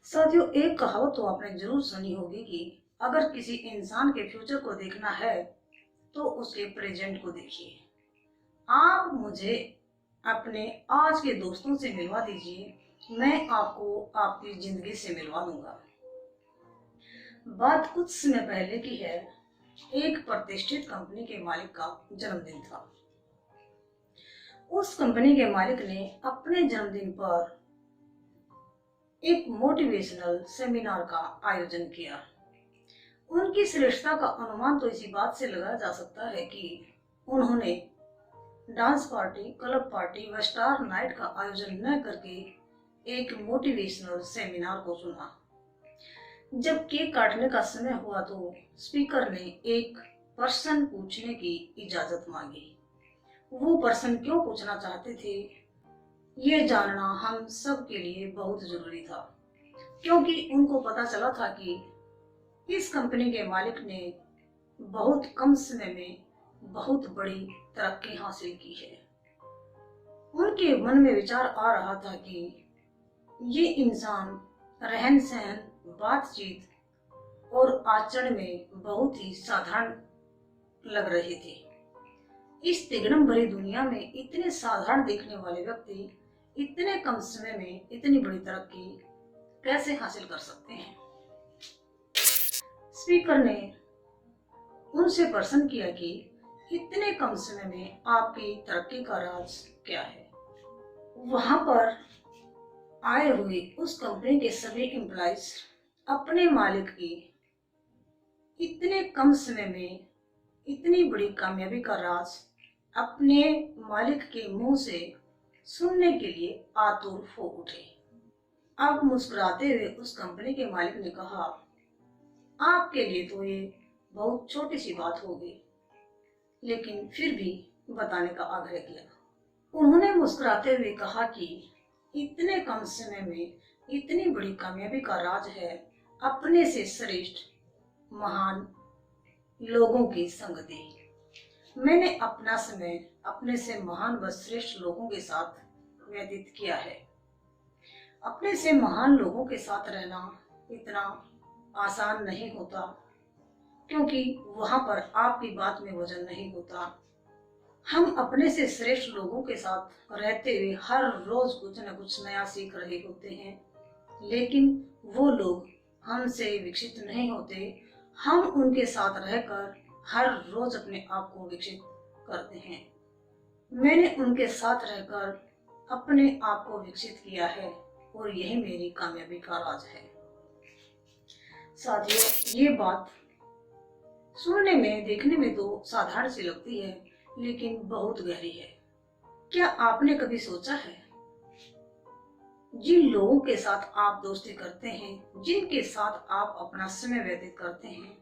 साथियों, एक कहावत तो आपने जरूर सुनी होगी कि अगर किसी इंसान के फ्यूचर को देखना है तो उसके प्रेजेंट को देखिए। आप मुझे अपने आज के दोस्तों से मिलवा दीजिए, मैं आपको आपकी जिंदगी से मिलवा दूंगा। बात कुछ समय पहले की है। एक प्रतिष्ठित कंपनी के मालिक का जन्मदिन था। उस कंपनी के मालिक ने अपने जन्मदिन पर एक मोटिवेशनल सेमिनार का आयोजन किया। उनकी श्रेष्ठता का अनुमान तो इसी बात से लगाया जा सकता है कि उन्होंने डांस पार्टी, क्लब पार्टी व स्टार नाइट का आयोजन न करके एक मोटिवेशनल सेमिनार को चुना। जब केक काटने का समय हुआ तो स्पीकर ने एक प्रश्न पूछने की इजाजत मांगी। वो प्रश्न क्यों पूछना चाहते थे, ये जानना हम सब के लिए बहुत जरूरी था, क्योंकि उनको पता चला था कि इस कंपनी के मालिक ने बहुत कम समय में बहुत बड़ी तरक्की हासिल की है। उनके मन में विचार आ रहा था कि ये इंसान रहन सहन, बातचीत और आचरण में बहुत ही साधारण लग रहे थे। इस तिगड़म भरी दुनिया में इतने साधारण दिखने वाले व्यक्ति इतने कम समय में इतनी बड़ी तरक्की कैसे हासिल कर सकते हैं। स्पीकर ने उनसे प्रश्न किया कि इतने कम समय में आपकी तरक्की का राज क्या है। वहां पर आए हुए उस कंपनी के सभी एम्प्लॉइज अपने मालिक की इतने कम समय में इतनी बड़ी कामयाबी का राज अपने मालिक के मुंह से सुनने के लिए आतुर हो उठे। अब मुस्कुराते हुए उस कंपनी के मालिक ने कहा, आपके लिए तो ये बहुत छोटी सी बात होगी, लेकिन फिर भी बताने का आग्रह किया। उन्होंने मुस्कुराते हुए कहा कि इतने कम समय में इतनी बड़ी कामयाबी का राज है अपने से श्रेष्ठ महान लोगों की संगति। मैंने अपना समय अपने से महान व श्रेष्ठ लोगों के साथ व्यतीत किया है। अपने से महान लोगों के साथ रहना इतना आसान नहीं होता, क्योंकि वहां पर आपकी बात में वजन नहीं होता। हम अपने से श्रेष्ठ लोगों के साथ रहते हुए हर रोज कुछ न कुछ नया सीख रहे होते हैं, लेकिन वो लोग हमसे विकसित नहीं होते। हम उनके साथ रहकर हर रोज अपने आप को विकसित करते हैं। मैंने उनके साथ रहकर अपने आप को विकसित किया है और यही मेरी कामयाबी का राज है। साथियों, ये बात सुनने में देखने में तो साधारण सी लगती है, लेकिन बहुत गहरी है। क्या आपने कभी सोचा है, जिन लोगों के साथ आप दोस्ती करते हैं, जिनके साथ आप अपना समय व्यतीत करते हैं,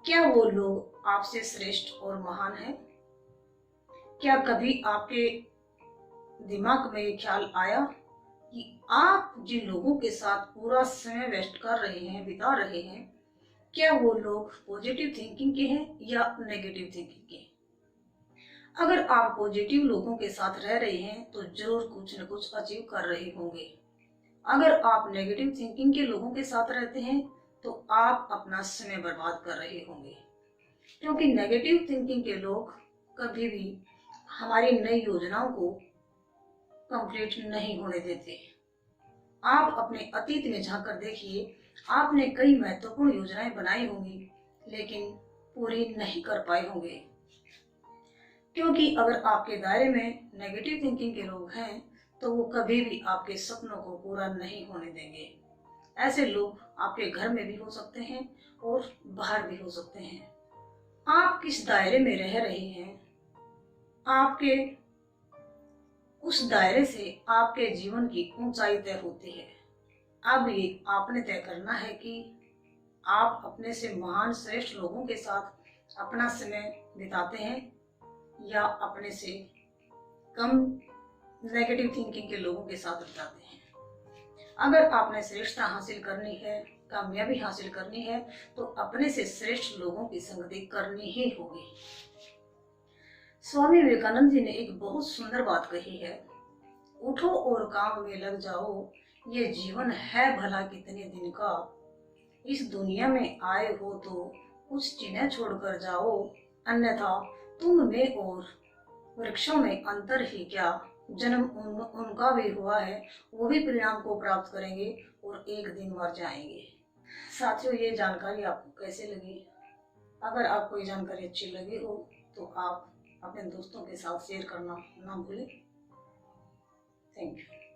क्या वो लोग आपसे श्रेष्ठ और महान हैं? क्या कभी आपके दिमाग में ख्याल आया कि आप जिन लोगों के साथ पूरा समय वेस्ट कर रहे हैं, बिता रहे हैं, क्या वो लोग पॉजिटिव थिंकिंग के हैं या नेगेटिव थिंकिंग के? अगर आप पॉजिटिव लोगों के साथ रह रहे हैं तो जरूर कुछ न कुछ अचीव कर रहे होंगे। अगर आप नेगेटिव थिंकिंग के लोगों के साथ रहते हैं तो आप अपना समय बर्बाद कर रहे होंगे, क्योंकि नेगेटिव थिंकिंग के लोग कभी भी हमारी नई योजनाओं को कंप्लीट नहीं होने देते। आप अपने अतीत में झांक कर देखिए, आपने कई महत्वपूर्ण योजनाएं बनाई होंगी, लेकिन पूरी नहीं कर पाए होंगे, क्योंकि अगर आपके दायरे में नेगेटिव थिंकिंग के लोग हैं तो वो कभी भी आपके सपनों को पूरा नहीं होने देंगे। ऐसे लोग आपके घर में भी हो सकते हैं और बाहर भी हो सकते हैं। आप किस दायरे में रह रहे हैं, आपके उस दायरे से आपके जीवन की ऊंचाई तय होती है। अब ये आपने तय करना है कि आप अपने से महान श्रेष्ठ लोगों के साथ अपना समय बिताते हैं या अपने से कम नेगेटिव थिंकिंग के लोगों के साथ बिताते हैं। अगर आपने श्रेष्ठता हासिल करनी है, कामयाबी हासिल करनी है, तो अपने से श्रेष्ठ लोगों की संगति करनी ही होगी। स्वामी विवेकानंद जी ने एक बहुत सुंदर बात कही है, उठो और काम में लग जाओ, ये जीवन है भला कितने दिन का, इस दुनिया में आए हो तो कुछ चिन्ह छोड़कर जाओ, अन्यथा तुम में और वृक्षों में अंतर ही क्या। जन्म उनका भी हुआ है, वो भी परिणाम को प्राप्त करेंगे और एक दिन मर जाएंगे। साथियों, ये जानकारी आपको कैसे लगी? अगर आपको ये जानकारी अच्छी लगी हो तो आप अपने दोस्तों के साथ शेयर करना ना भूलें। Thank you.